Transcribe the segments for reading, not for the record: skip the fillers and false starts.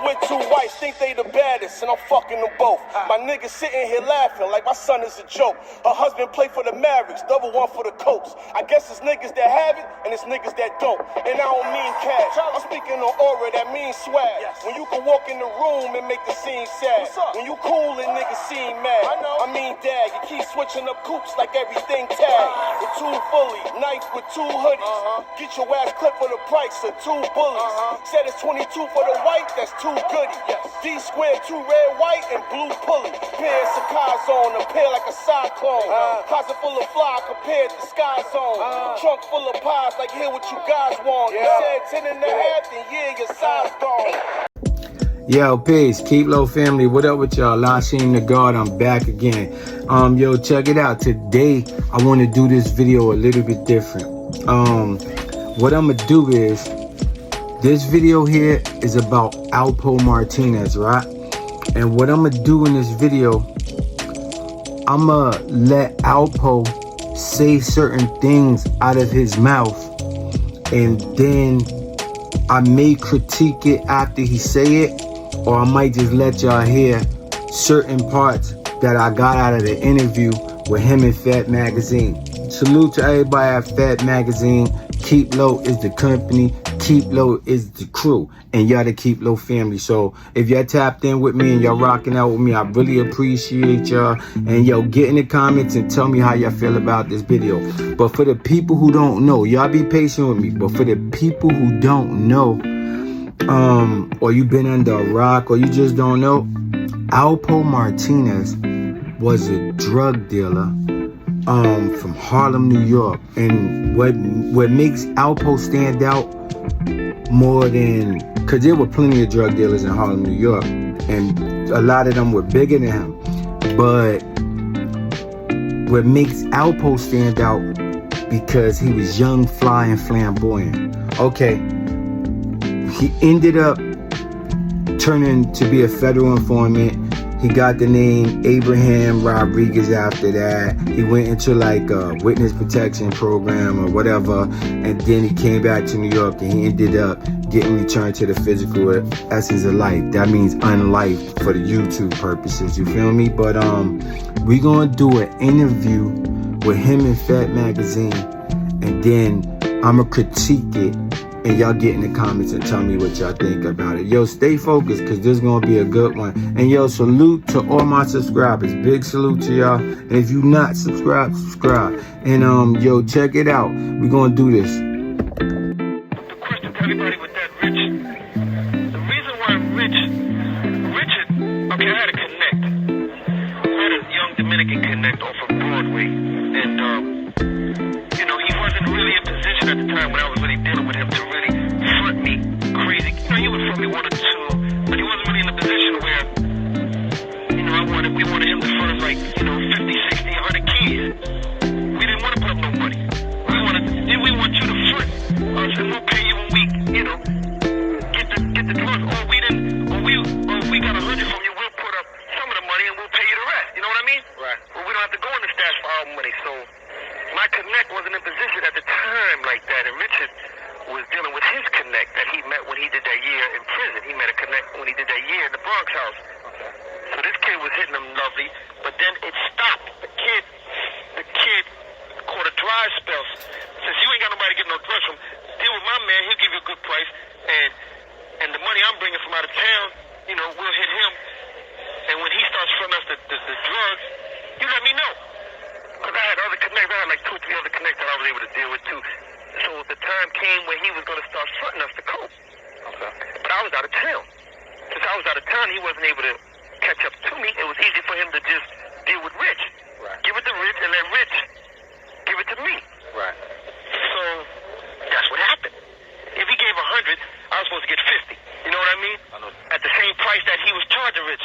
with two whites think they the baddest, and I'm fucking them both. My niggas sitting here laughing like my son is a joke. Her husband play for the Mavericks, double one for the Colts. I guess it's niggas that have it, and it's niggas that don't. And I don't mean cash, I'm speaking on aura, that means swag. When you can walk in the room and make the scene sad. When you cool and niggas seem mad. I mean dag, you keep switching up coops like everything tag. With two fully, knife with two hoodies. Get your ass clipped for the price of two bullies. Said it's 22 for the white, that's two goodies. D squared, two red, white, and blue pulley. Pair of Sakai's on, a pair like a cyclone. Closet full of fly compared to Sky Zone. Trunk full of pies like here what you guys want. You said 10 and a half, then yeah, your size gone. Yo, peace, keep low family. What up with y'all? LASHEIM the God, I'm back again. Yo, check it out. Today, I want to do this video a little bit different. What I'm gonna do is, this video here is about Alpo Martinez, right? And what I'm gonna do in this video, I'm gonna let Alpo say certain things out of his mouth, and then I may critique it after he say it, or I might just let y'all hear certain parts that I got out of the interview with him in Fat Magazine. Salute to everybody at Fat Magazine. Keep Low is the company. Keep Low is the crew. And y'all the Keep Low family. So if y'all tapped in with me and y'all rocking out with me, I really appreciate y'all. And yo, get in the comments and tell me how y'all feel about this video. But for the people who don't know, y'all be patient with me. But for the people who don't know, or you been under a rock, or you just don't know, Alpo Martinez was a drug dealer from Harlem, New York. And what makes Alpo stand out more than, because there were plenty of drug dealers in Harlem, New York, and a lot of them were bigger than him, but what makes Alpo stand out, because he was young, fly, and flamboyant. Okay, he ended up turning to be a federal informant. He got the name Abraham Rodriguez after that. He went into like a witness protection program or whatever, and then he came back to New York and he ended up getting returned to the physical essence of life. That means unlife for the YouTube purposes, you feel me? But we gonna do an interview with him in Fat Magazine, and then I'ma critique it, and y'all get in the comments and tell me what y'all think about it. Yo, stay focused, because this is going to be a good one. And yo, salute to all my subscribers. Big salute to y'all. And if you not subscribed, subscribe. And yo, check it out. We're going to do this. The question to everybody with that, Rich, the reason why Richard, okay, I had a connect. I had a young Dominican connect off of Broadway. And, you know, he wasn't really in position at the time when I was really dealing with him to really front me crazy. You know, he would front me one or two, but he wasn't really in a position where, you know, we wanted him to front like, you know, 50, 60, 100 kids. We didn't want to put up no money. We want you to front us, and we'll pay you when we, you know, get the drugs. Or we got 100 from you, we'll put up some of the money and we'll pay you the rest. You know what I mean? Right. Well, we don't have to go in the stash for our money, so my connect wasn't in position at the time like that, and Richard was dealing with his connect that he met when he did that year in prison. He met a connect when he did that year in the Bronx house. Okay. So this kid was hitting him lovely, but then it stopped. The kid caught a dry spell. Since you ain't got nobody to get no drugs from, deal with my man, he'll give you a good price, and the money I'm bringing from out of town, you know, we'll hit him. And when he starts fronting us the drugs, you let me know. Because I had other connects, I had like 2 or 3 other connects that I was able to deal with too. So the time came when he was going to start fronting us the coke. Okay. But I was out of town. Since I was out of town, he wasn't able to catch up to me. It was easy for him to just deal with Rich. Right. Give it to Rich and let Rich give it to me. Right. So that's what happened. If he gave 100, I was supposed to get 50. You know what I mean? I know. At the same price that he was charging Rich,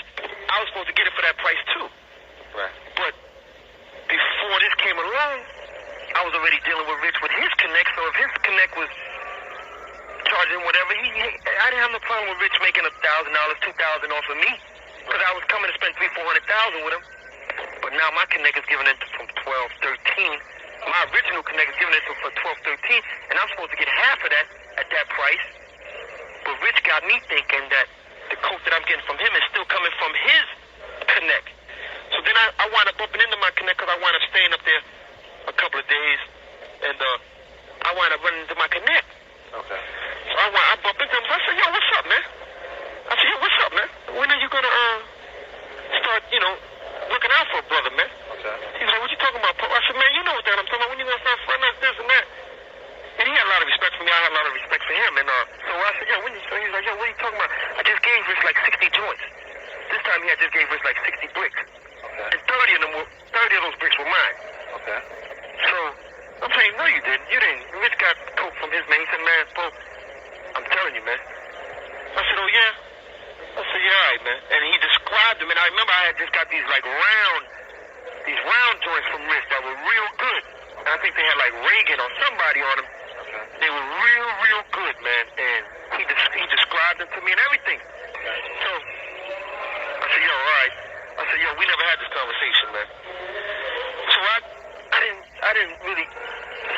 I was supposed to get it for that price too. Right. But before this came along, I was already dealing with Rich with his connect. So if his connect was charging whatever, I didn't have no problem with Rich making $1,000, $2,000 off of me, because I was coming to spend $300,000, $400,000 with him. But now my connect is giving it from 12, 13. My original connect is giving it for 12, 13, and I'm supposed to get half of that at that price. But Rich got me thinking that the coach getting from him is still coming from his connect. So then I wound up bumping into my connect because I wound up staying up there a couple of days, and I wound up running into my connect. Okay. So I bumped into him. So I said, yo, what's up, man? I said, yo, what's up, man? When are you going to start, looking out for a brother, man? Okay. He's like, what you talking about, Pope? I said, man, you know what that I'm talking about. When you going to start fronting us this and that? And he had a lot of respect for me. I had a lot of respect for him. And so I said, yo, so he's like, yo, what are you talking about? I just gave Rich like 60 joints. This time I just gave Rich like 60 bricks. Okay. And 30 of those bricks were mine. Okay. So I'm saying, no, you didn't. You didn't. Rich got coke from his man. He said, man, Pope, I'm telling you, man. I said, oh, yeah? I said, yeah, all right, man. And he described them. And I remember I had just got these round joints from Rich that were real good. And I think they had like Reagan or somebody on them. Okay. They were real good, man. And he described them to me and everything. Okay. So I said, yo, all right. I said, yo, we never had this conversation, man. So I didn't really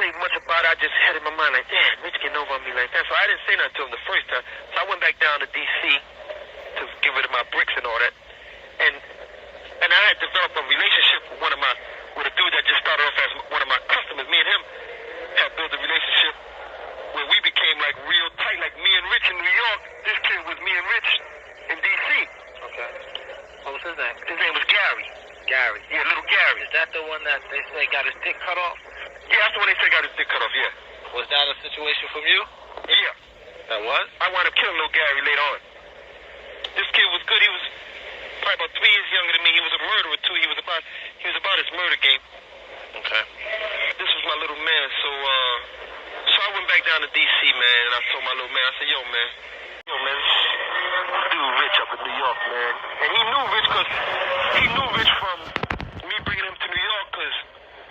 say much about it. I just had in my mind like, damn, Rich getting over on me like that. So I didn't say nothing to him the first time. So I went back down to D.C. to get rid of my bricks and all that. And I had developed a relationship with a dude that just started off as one of my customers. Me and him had built a relationship where we became like real tight, like me and Rich in New York. This kid was me and Rich in D.C. Okay. What was his name? His name was Gary. Gary. Yeah, little Gary. Is that the one that they say got his dick cut off? Yeah, that's the one they say got his dick cut off, yeah. Was that a situation from you? Yeah. That was? I wound up killing little Gary later on. This kid was good. He was probably about 3 years younger than me. He was a murderer, too. He was about his murder game. Okay. This was my little man. So I went back down to D.C., man, and I told my little man, I said, yo, man, dude Rich up in New York, man. And he knew Rich from me bringing him to New York because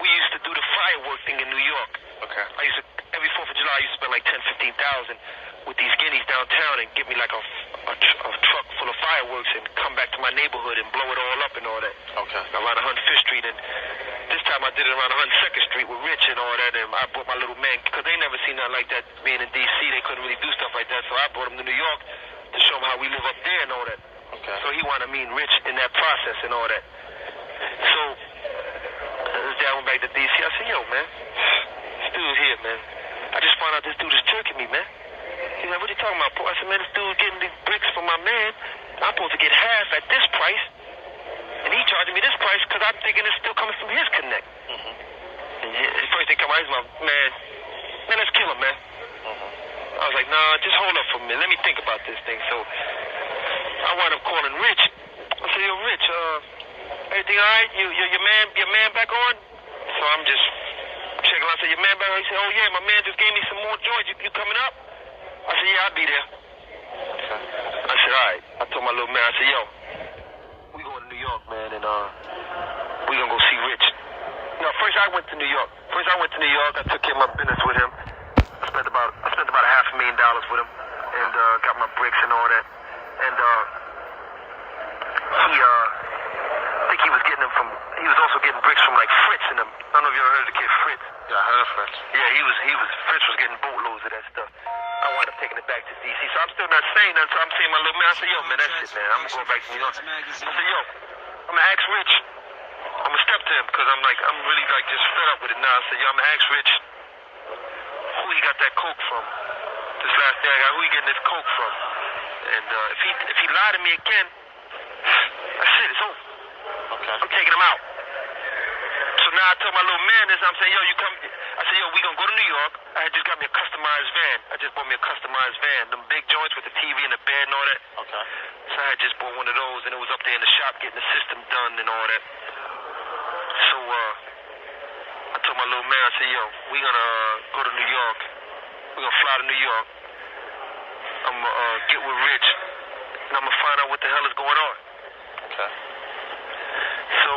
we used to do the firework thing in New York. Okay. Every 4th of July, I used to spend like $10,000, $15,000 with these guineas downtown and get me like a truck full of fireworks and come back to my neighborhood and blow it all up and all that. Okay. Around 105th Street, and this time I did it around 102nd Street with Rich and all that, and I brought my little man, because they never seen nothing like that being in D.C. They couldn't really do stuff like that, so I brought him to New York to show him how we live up there and all that. Okay. So he wanted me and Rich in that process and all that. So I went back to D.C. I said, yo, man, this dude here, man. I just found out this dude is jerking me, man. He's like, what are you talking about? I said, man, this dude getting these bricks from my man. I'm supposed to get half at this price. And he charging me this price because I'm thinking it's still coming from his connect. Mm-hmm. And the first thing come out, he's like, man, let's kill him, man. Mm-hmm. I was like, nah, just hold up for a minute. Let me think about this thing. So I wound up calling Rich. I said, yo, Rich, everything all right? Your man back on? So I'm just checking out. I said, your man back on? He said, oh, yeah, my man just gave me some more joints. You coming up? I said, yeah, I'll be there. Okay. I said, all right. I told my little man, I said, yo, we going to New York, man, and we gonna go see Rich. First I went to New York. I took care of my business with him. I spent about $500,000 with him, and got my bricks and all that. And I think he was also getting bricks from like Fritz and them. I don't know if you ever heard of the kid Fritz. Yeah, I heard of Fritz. Yeah, Fritz was getting boatloads of that stuff. I wound up taking it back to D.C. So I'm still not saying nothing. So I'm saying my little man, I said, yo, man, that's it, man. I'm going back to New York. I said, yo, I'm going to ask Rich. I'm going to step to him because I'm really like just fed up with it now. I said, yo, I'm going to ask Rich who he got that coke from. This last day I got, who he getting this coke from. And if he lied to me again, that's it, it's over. Okay. I'm taking him out. So now I told my little man this, I'm saying, yo, you come. I said, yo, we gonna go to New York. I had just got me a customized van. I just bought me a customized van. Them big joints with the TV and the bed and all that. Okay. So I had just bought one of those, and it was up there in the shop getting the system done and all that. So I told my little man, I said, yo, we gonna go to New York. We're gonna fly to New York. I'm gonna get with Rich, and I'm gonna find out what the hell is going on. Okay. So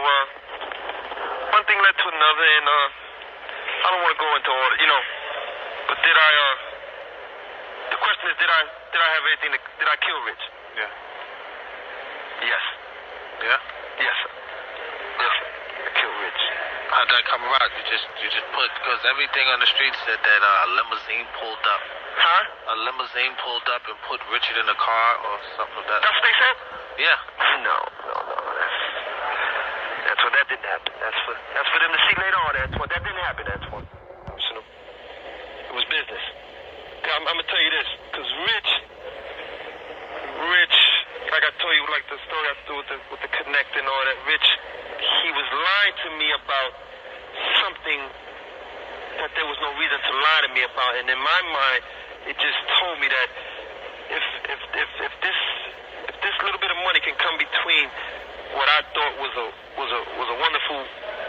one thing led to another, and I don't want to go into all that, but the question is, did I have anything did I kill Rich? Yeah. Yes. Yeah? Yes, sir. Yes, sir. I killed Rich. How'd that come about? You just put, because everything on the street said that a limousine pulled up Huh? A limousine pulled up and put Richard in the car or something like that. That's what they said? Yeah. No. That's what that didn't happen. That's for them to see later on. That didn't happen. That's one. So, it was business. I'm gonna tell you this, because Rich, like I told you, like the story I told with the connect and all that. Rich, he was lying to me about something that there was no reason to lie to me about, and in my mind, it just told me that if this little bit of money can come between what I thought was a wonderful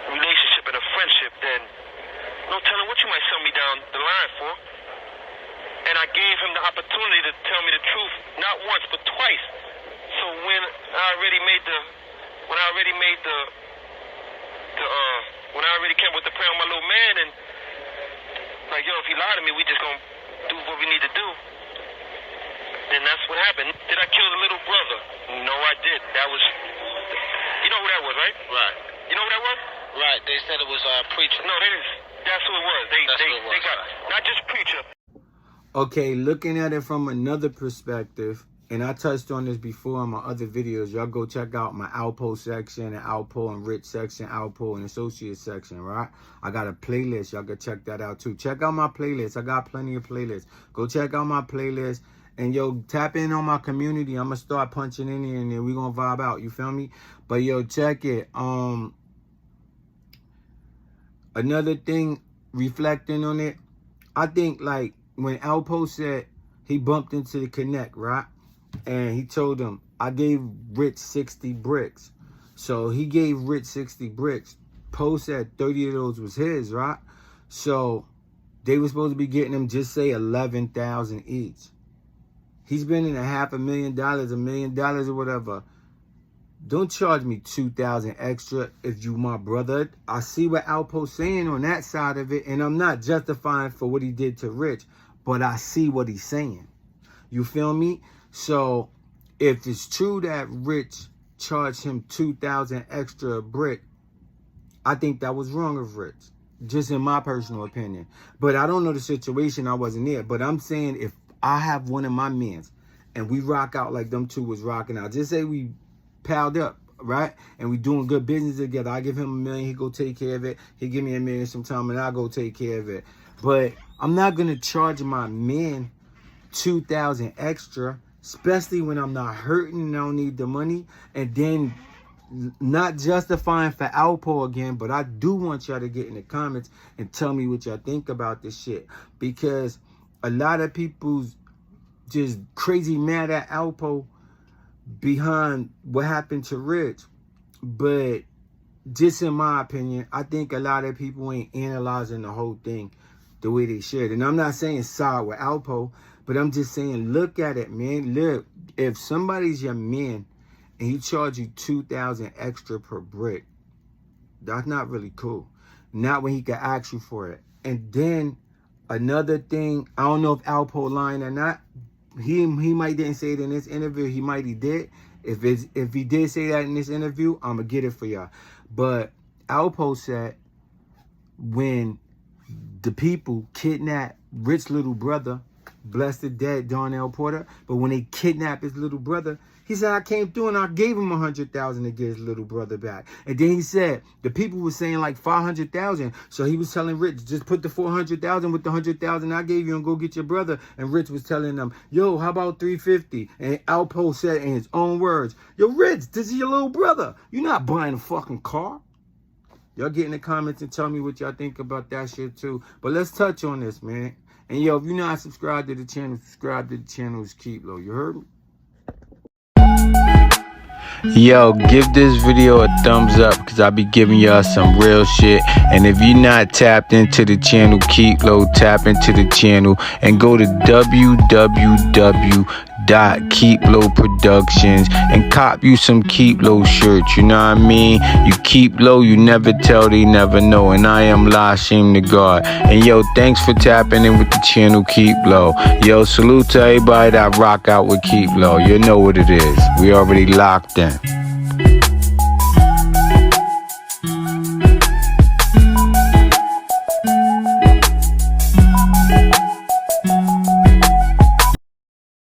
relationship and a friendship, then no telling what you might sell me down the line for. And I gave him the opportunity to tell me the truth, not once but twice. So when I already came with the prayer on my little man, and like, yo, if he lied to me, we just gonna do what we need to do. Then that's what happened. Did I kill the little brother? No, I didn't. That was, you know who that was, right? Right. You know who that was? Right. They said it was Preacher. No, they didn't. That's who it was. They got not just Preacher. Okay, looking at it from another perspective, and I touched on this before in my other videos. Y'all go check out my Alpo section and Alpo and Rich section, Alpo and Associate section, right? I got a playlist. Y'all go check that out too. Check out my playlist. I got plenty of playlists. Go check out my playlist. And yo, tap in on my community. I'm gonna start punching in here and then we gonna vibe out. You feel me? But yo, check it. Another thing, reflecting on it, I think like when Alpo said he bumped into the Connect, right? And he told him, I gave Rich 60 bricks. So he gave Rich 60 bricks. Poe said 30 of those was his, right? So they were supposed to be getting him, just say 11,000 each. He's spending $500,000, $1 million or whatever. Don't charge me 2,000 extra if you my brother. I see what Alpo's saying on that side of it, and I'm not justifying for what he did to Rich, but I see what he's saying. You feel me? So if it's true that Rich charged him 2,000 extra a brick, I think that was wrong of Rich, just in my personal opinion. But I don't know the situation. I wasn't there. But I'm saying if I have one of my mans and we rock out like them two was rocking out, just say we piled up, right? And we doing good business together. I give him $1 million, he go take care of it. He give me $1 million sometime and I go take care of it. But I'm not gonna charge my man 2,000 extra, especially when I'm not hurting and I don't need the money. And then not justifying for Alpo again, but I do want y'all to get in the comments and tell me what y'all think about this shit, because a lot of people's just crazy mad at Alpo behind what happened to Rich. But just in my opinion, I think a lot of people ain't analyzing the whole thing the way they should. And I'm not saying side with Alpo, but I'm just saying look at it, man. Look, if somebody's your man and he charge you 2,000 extra per brick, that's not really cool. Not when he can ask you for it. And then another thing, I don't know if Alpo lying or not. He might didn't say it in this interview. He might he did. If he did say that in this interview, I'm going to get it for y'all. But Alpo said when the people kidnapped Rich's little brother, bless the dead Darnell Porter, but when they kidnapped his little brother, he said, I came through and I gave him 100,000 to get his little brother back. And then he said the people were saying like 500,000. So he was telling Rich, just put the 400,000 with the 100,000 I gave you and go get your brother. And Rich was telling them, yo, how about 350? And Alpo said in his own words, yo, Rich, this is your little brother. You're not buying a fucking car. Y'all get in the comments and tell me what y'all think about that shit too. But let's touch on this, man. And yo, if you're not subscribed to the channel, subscribe to the channel. It's Keep Low. You heard me? Yo, give this video a thumbs up because I'll be giving y'all some real shit. And if you're not tapped into the channel Keep Low, tap into the channel and go to www.keeplow.productions and cop you some Keep Low shirts. You know what I mean? You keep low, you never tell, they never know. And I am LASHEIM the God. And yo, thanks for tapping in with the channel Keep Low. Yo, salute to everybody that rock out with Keep Low. You know what it is. We already locked in.